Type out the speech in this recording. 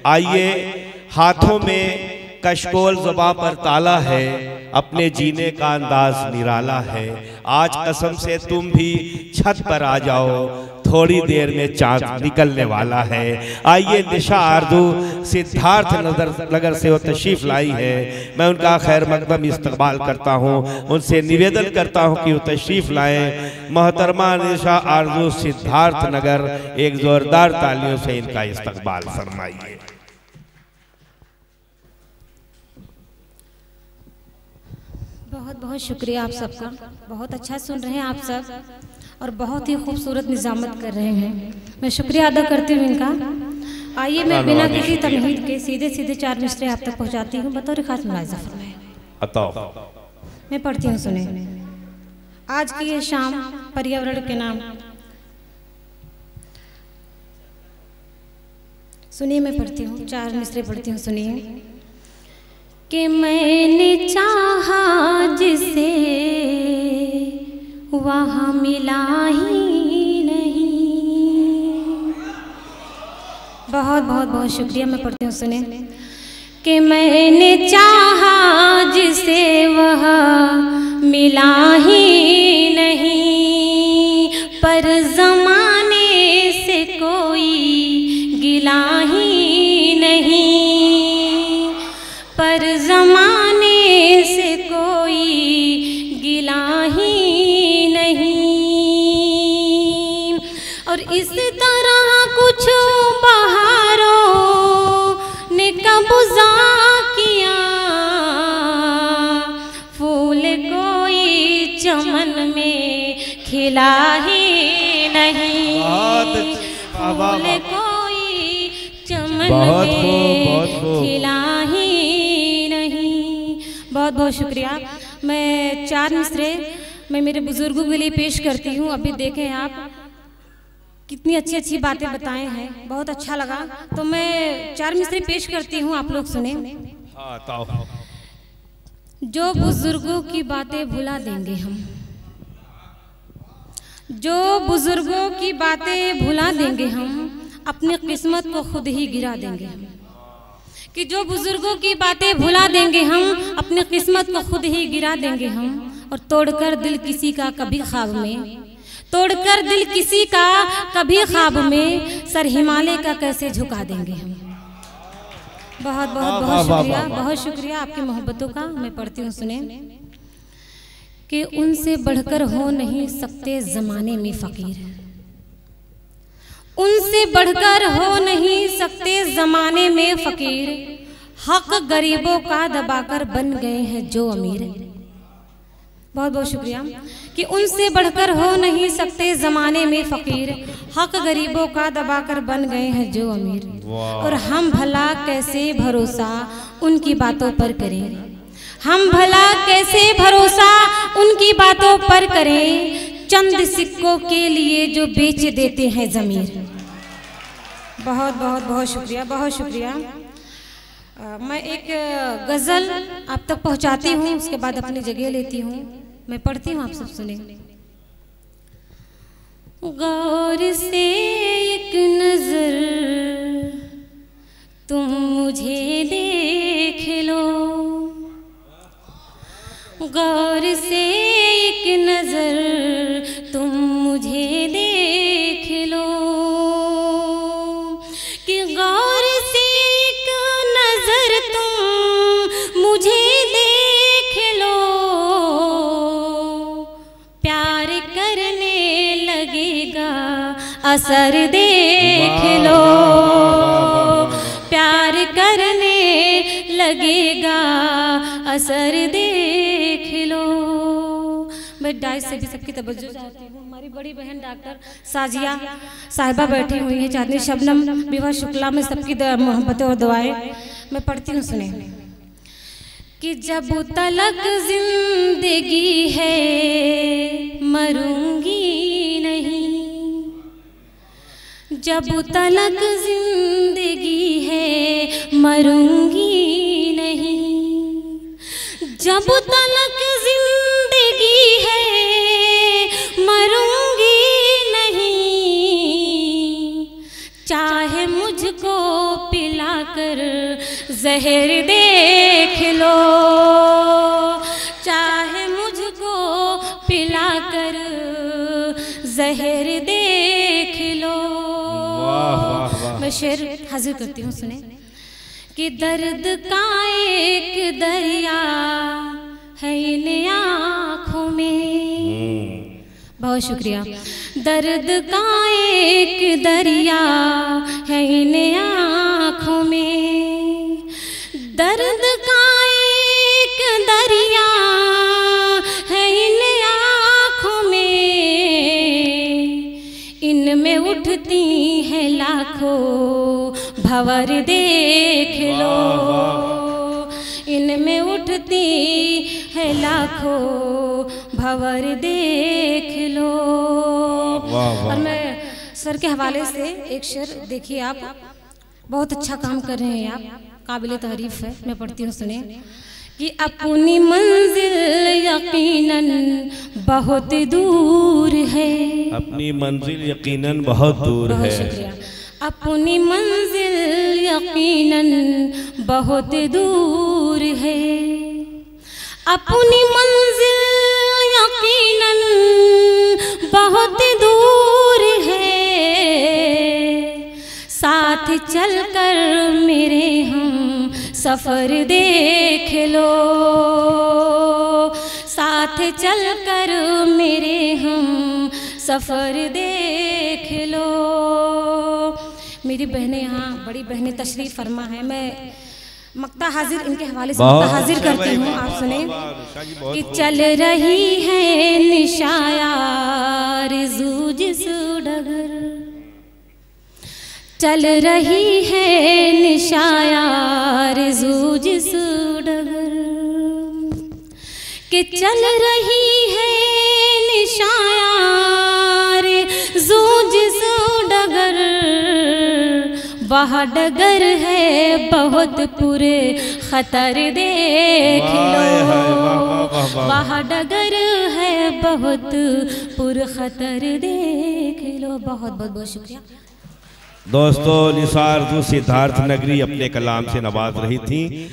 आइए, हाथों में कशकोल, ज़ुबां पर ताला है, अपने जीने का अंदाज निराला है। आज कसम से तुम भी छत पर आ जाओ, थोड़ी देर में चांद निकलने वाला है। आइए, निशा आरजू सिद्धार्थ नगर से वो तशरीफ लाई है। मैं उनका खैर मकदम इस्तकबाल करता हूँ, उनसे निवेदन करता हूँ कि वो तशरीफ लाएं। मोहतरमा निशा आरजू सिद्धार्थ नगर, एक जोरदार तालियों से इनका इस्तकबाल फरमाइए। बहुत बहुत शुक्रिया आप सबका, बहुत अच्छा सुन रहे हैं आप सब और बहुत ही खूबसूरत निजामत कर रहे हैं। मैं शुक्रिया अदा करती हूँ इनका। आइए, मैं बिना किसी तमहीद के सीधे सीधे 4 मिसरे आप तक पहुँचाती हूँ बतौर खास मुलाहिज़ा फरमाएं। मैं पढ़ती हूँ, सुने। आज की ये शाम पर्यावरण के नाम, सुनिए, मैं पढ़ती हूँ, 4 मिसरे पढ़ती हूँ, सुनिए। कि मैंने चाहा जिसे वहाँ मिला ही नहीं। बहुत बहुत बहुत शुक्रिया, मैं पढ़ती हूँ, सुने। कि मैंने चाहा जिसे वह मिला ही नहीं, पर ज़माने से कोई गिला ही नहीं, पर ज़माने से कोई गिला ही नहीं। और इस तरह कुछ बहारों ने कब्ज़ा किया, फूल कोई चमन में खिला ही नहीं, फूल कोई चमन में खिला ही। बहुत बहुत शुक्रिया। मैं 4 मिसरे मैं मेरे बुजुर्गों के लिए पेश करती हूँ। अभी देखें आप कितनी अच्छी अच्छी बातें बताए हैं, बहुत अच्छा लगा। तो मैं 4 मिसरे पेश करती हूँ, आप लोग सुने। जो बुजुर्गों की बातें भुला देंगे हम, जो बुजुर्गों की बातें भुला देंगे हम, अपनी किस्मत को खुद ही गिरा देंगे हम। कि जो बुजुर्गों की बातें भुला देंगे हम, अपनी किस्मत को खुद ही गिरा देंगे हम। और तोड़कर दिल किसी का कभी ख्वाब में, तोड़कर दिल किसी का कभी ख्वाब में, सर हिमालय का कैसे झुका देंगे हम। बहुत बहुत बहुत शुक्रिया, बहुत शुक्रिया आपकी मोहब्बतों का। मैं पढ़ती हूँ, सुने। कि उनसे बढ़कर हो नहीं सकते ज़माने में फ़कीर, उनसे बढ़कर हो नहीं सकते ज़माने में फ़कीर, हक गरीबों का दबाकर बन गए हैं जो अमीर। बहुत बहुत शुक्रिया। कि उनसे बढ़कर हो नहीं सकते ज़माने में फ़कीर, हक गरीबों का दबाकर बन गए हैं जो अमीर। और हम भला कैसे भरोसा उनकी बातों पर करें, हम भला कैसे भरोसा उनकी बातों पर करें, चंद सिक्कों के लिए जो बेच देते हैं ज़मीर। बहुत बहुत बहुत शुक्रिया, बहुत शुक्रिया। मैं एक गज़ल आप तक पहुंचाती हूँ, उसके बाद अपनी जगह लेती हूँ। मैं पढ़ती हूँ, आप सब सुने। गौर से एक नज़र तुम मुझे देख लो, गौर से एक नज़र तुम मुझे देख लो। कि गौर से एक नज़र तुम मुझे देख लो, प्यार करने लगेगा असर देख लो, प्यार करने लगेगा असर देख लो। मैं डाइस से भी सबकी तवज्जो चाहती हूँ। हमारी बड़ी बहन डॉक्टर साजिया साहिबा बैठी हुई है, चांदनी शबनम विवाह शुक्ला में सबकी मोहब्बतें और दुआएं। मैं पढ़ती हूँ, सुने। कि जब तलक जिंदगी है मरूंगी नहीं, जब तलक जिंदगी है मरूंगी नहीं, जब तलक जिंदगी है मरूंगी नहीं, चाहे मुझको पिला कर जहर देख लो, चाहे मुझको पिला कर जहर देख लो। मैं शेर हाजिर करती हूँ, सुने कि दर्द का एक दरिया है इन आँखों में। बहुत शुक्रिया। दर्द का एक दरिया है इन आँखों में, दर्द का एक दरिया है इन आँखों में, इनमें उठती हैं लाखों भंवर देख लो, इनमें उठती है लाखों भंवर देख लो। और मैं सर के हवाले से एक शेर, देखिए आप बहुत अच्छा काम कर रहे हैं, आप काबिल तारीफ है। मैं पढ़ती हूँ, सुने कि अपनी मंजिल यकीनन बहुत दूर है, अपनी मंजिल यकीनन बहुत दूर है। शुक्रिया। अपनी मंजिल यकीनन बहुत दूर है, अपनी मंजिल यकीनन बहुत दूर है, साथ चलकर मेरे हम सफर देख लो, साथ चलकर मेरे हम सफर देख लो। मेरी बहनें यहाँ बड़ी बहनें तशरीफ फरमा है, मैं मक्ता हाजिर इनके हवाले से मक्ता हाजिर करती हूँ, आप सुने कि चल रही है निशायार जूजिस डगर, चल रही है निशायार जूजिस डगर, कि चल रही है निशायार जूजिस डगर, वह डगर है बहुत पूरे खतर देख लो, वह डगर है बहुत पुर खतर देख लो। बहुत बहुत बहुत शुक्रिया दोस्तों। निसार जो सिद्धार्थ नगरी अपने कलाम से नवाज रही थी।